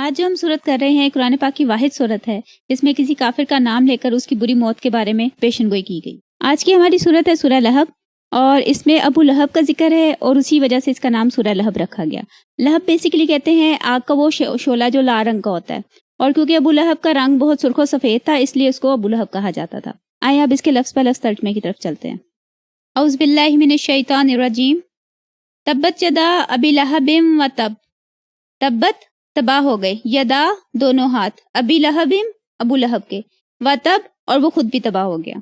آج جو ہم صورت کر رہے ہیں قرآن پاک کی واحد صورت ہے جس میں کسی کافر کا نام لے کر اس کی بری موت کے بارے میں پیشن گوئی کی گئی۔ آج کی ہماری صورت ہے سورہ لہب، اور اس میں ابو لہب کا ذکر ہے اور اسی وجہ سے اس کا نام سورہ لہب رکھا گیا۔ لہب بیسیکلی کہتے ہیں آگ کا وہ شعلہ جو لال رنگ کا ہوتا ہے، اور کیونکہ ابو لہب کا رنگ بہت سرخ و سفید تھا اس لیے اس کو ابو لہب کہا جاتا تھا۔ آئے اب اس کے لفظ پر لفظ ترجمے کی طرف چلتے ہیں۔ اعوذ باللہ من الشیطان الرجیم۔ تبت یدا ابی لہب و تب۔ تبت تباہ ہو گئے، یدا دونوں ہاتھ، ابی لہب ابو لہب کے، و تب اور وہ خود بھی تباہ ہو گیا۔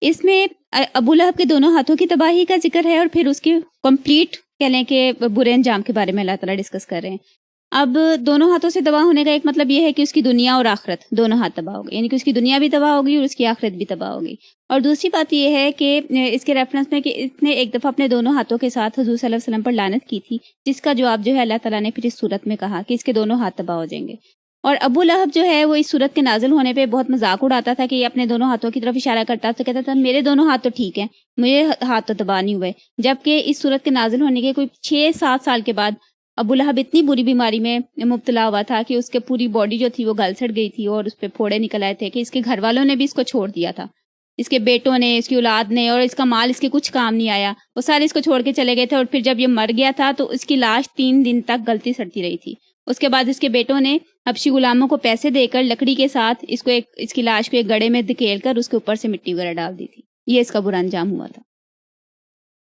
اس میں ابو لہب کے دونوں ہاتھوں کی تباہی کا ذکر ہے اور پھر اس کی کمپلیٹ کہہ لیں کہ برے انجام کے بارے میں اللہ تعالیٰ ڈسکس کر رہے ہیں۔ اب دونوں ہاتھوں سے تباہ ہونے کا ایک مطلب یہ ہے کہ اس کی دنیا اور آخرت دونوں ہاتھ تباہ ہو گئے، یعنی کہ اس کی دنیا بھی تباہ ہوگی اور اس کی آخرت بھی تباہ ہوگی۔ اور دوسری بات یہ ہے کہ اس کے ریفرنس میں کہ اس نے ایک دفعہ اپنے دونوں ہاتھوں کے ساتھ حضور صلی اللہ علیہ وسلم پر لعنت کی تھی، جس کا جواب جو ہے اللہ تعالیٰ نے پھر اس صورت میں کہا کہ اس کے دونوں ہاتھ تباہ ہو جائیں گے۔ اور ابو لہب جو ہے وہ اس صورت کے نازل ہونے پہ بہت مذاق اڑاتا تھا کہ یہ اپنے دونوں ہاتھوں کی طرف اشارہ کرتا تھا، کہتا تھا میرے دونوں ہاتھ تو ٹھیک ہیں، میرے ہاتھ تو تباہ نہیں ہوئے۔ جبکہ اس صورت کے نازل ہونے کے کوئی 6-7 سال کے بعد ابو لہب اتنی بری بیماری میں مبتلا ہوا تھا کہ اس کے پوری باڈی جو تھی وہ گل سڑ گئی تھی اور اس پہ پھوڑے نکل آئے تھے کہ اس کے گھر والوں نے بھی اس کو چھوڑ دیا تھا، اس کے بیٹوں نے، اس کی اولاد نے، اور اس کا مال اس کے کچھ کام نہیں آیا، وہ سارے اس کو چھوڑ کے چلے گئے تھے۔ اور پھر جب یہ مر گیا تھا تو اس کی لاش 3 دن تک گلتی سڑتی رہی تھی۔ اس کے بعد اس کے بیٹوں نے حبشی غلاموں کو پیسے دے کر لکڑی کے ساتھ اس کی لاش کو ایک گڑھے میں دھکیل کر اس کے اوپر سے مٹی وغیرہ ڈال دی تھی۔ یہ اس کا برا انجام ہوا تھا۔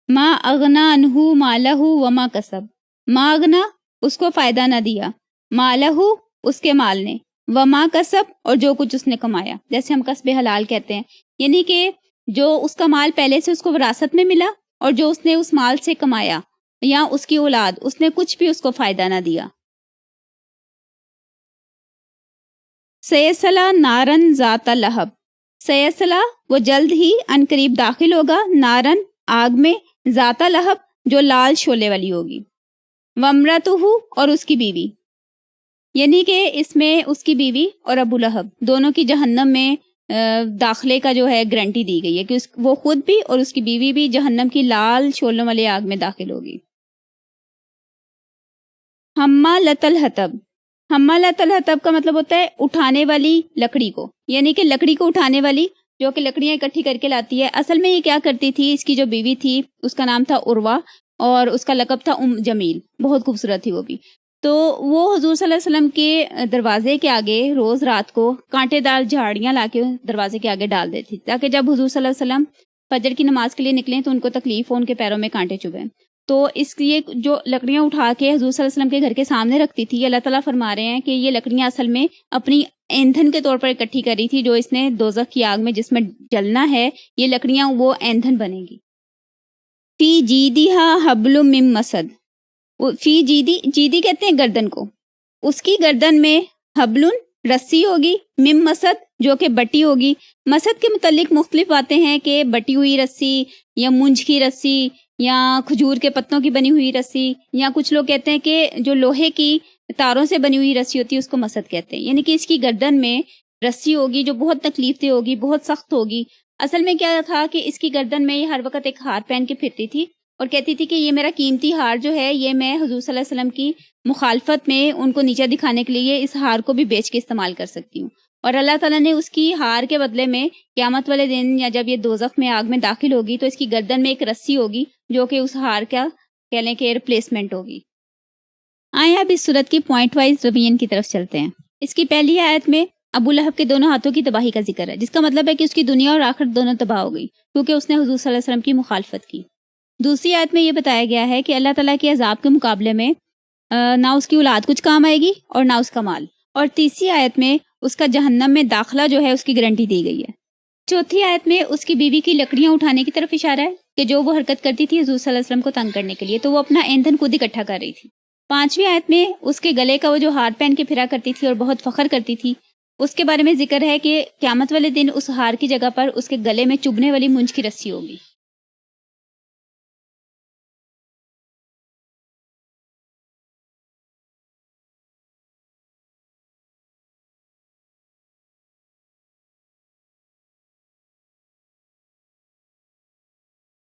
ما اغنا عنہ مالہ وما کسب۔ ما اغنا اس کو فائدہ نہ دیا، مالہ اس کے مال نے، وما کسب اور جو کچھ اس نے کمایا، جیسے ہم کسب حلال کہتے ہیں، یعنی کہ جو اس کا مال پہلے سے اس کو وراثت میں ملا اور جو اس نے اس مال سے کمایا، یا اس کی اولاد، اس نے کچھ بھی اس کو فائدہ نہ دیا۔ سیصلا نارن ذات لہب۔ سیصلا وہ جلد ہی ان قریب داخل ہوگا، نارن آگ میں، ذات لہب جو لال شعلے والی ہوگی، وامرأتہ اور اس کی بیوی، یعنی کہ اس میں اس کی بیوی اور ابو لہب دونوں کی جہنم میں داخلے کا جو ہے گارنٹی دی گئی ہے کہ وہ خود بھی اور اس کی بیوی بھی جہنم کی لال شعلوں والے آگ میں داخل ہوگی۔ حمالۃ الحطب۔ حمالۃ الحطب کا مطلب ہوتا ہے اٹھانے والی لکڑی کو، یعنی کہ لکڑی کو اٹھانے والی جو کہ لکڑیاں اکٹھی کر کے لاتی ہے۔ اصل میں یہ کیا کرتی تھی، اس کی جو بیوی تھی اس کا نام تھا عروہ اور اس کا لقب تھا جمیل، بہت خوبصورت تھی وہ بھی۔ تو وہ حضور صلی اللہ علیہ وسلم کے دروازے کے آگے روز رات کو کانٹے دار جھاڑیاں لا کے دروازے کے آگے ڈال دیتی تاکہ جب حضور صلی اللہ علیہ وسلم فجر کی نماز کے لیے نکلیں تو ان کو تکلیف ہو، ان کے پیروں میں کانٹے چبھیں۔ تو اس لیے جو لکڑیاں اٹھا کے حضور صلی اللہ علیہ وسلم کے گھر کے سامنے رکھتی تھی، اللہ تعالیٰ فرما رہے ہیں کہ یہ لکڑیاں اصل میں اپنی ایندھن کے طور پر اکٹھی کر رہی تھی، جو اس نے دوزخ کی آگ میں جس میں جلنا ہے، یہ لکڑیاں وہ ایندھن بنے گی۔ فی جیدہا حبل من مسد۔ فی جیدی کہتے ہیں گردن کو، اس کی گردن میں حبل رسی ہوگی، من مسد جو کہ بٹی ہوگی۔ مسد کے متعلق مختلف باتیں ہیں کہ بٹی ہوئی رسی یا مونج کی رسی یا کھجور کے پتوں کی بنی ہوئی رسی، یا کچھ لوگ کہتے ہیں کہ جو لوہے کی تاروں سے بنی ہوئی رسی ہوتی ہے اس کو مسد کہتے ہیں، یعنی کہ اس کی گردن میں رسی ہوگی جو بہت تکلیف دہ ہوگی، بہت سخت ہوگی۔ اصل میں کیا تھا کہ اس کی گردن میں یہ ہر وقت ایک ہار پہن کے پھرتی تھی اور کہتی تھی کہ یہ میرا قیمتی ہار جو ہے یہ میں حضور صلی اللہ علیہ وسلم کی مخالفت میں ان کو نیچا دکھانے کے لیے اس ہار کو بھی بیچ کے استعمال کر سکتی ہوں۔ اور اللہ تعالیٰ نے اس کی ہار کے بدلے میں قیامت والے دن یا جب یہ دوزخ میں آگ میں داخل ہوگی تو اس کی گردن میں ایک رسی ہوگی جو کہ اس ہار کا کہہ لیں کہ ریپلیسمنٹ ہوگی۔ آئیں اب اس صورت کی پوائنٹ وائز ریویژن کی طرف چلتے ہیں۔ اس کی پہلی آیت میں ابو لہب کے دونوں ہاتھوں کی تباہی کا ذکر ہے، جس کا مطلب ہے کہ اس کی دنیا اور آخرت دونوں تباہ ہو گئی کیونکہ اس نے حضور صلی اللہ علیہ وسلم کی مخالفت کی۔ دوسری آیت میں یہ بتایا گیا ہے کہ اللہ تعالیٰ کے عذاب کے مقابلے میں نہ اس کی اولاد کچھ کام آئے گی اور نہ اس کا مال۔ اور تیسری آیت میں اس کا جہنم میں داخلہ جو ہے اس کی گارنٹی دی گئی ہے۔ چوتھی آیت میں اس کی بیوی کی لکڑیاں اٹھانے کی طرف اشارہ ہے کہ جو وہ حرکت کرتی تھی حضور صلی اللہ علیہ وسلم کو تنگ کرنے کے لیے، تو وہ اپنا ایندھن خود اکٹھا کر رہی تھی۔ پانچویں آیت میں اس کے گلے کا وہ جو ہار پہن کے پھرا کرتی تھی اور بہت فخر کرتی تھی، اس کے بارے میں ذکر ہے کہ قیامت والے دن اس ہار کی جگہ پر اس کے گلے میں چبھنے والی مونج کی رسی ہوگی۔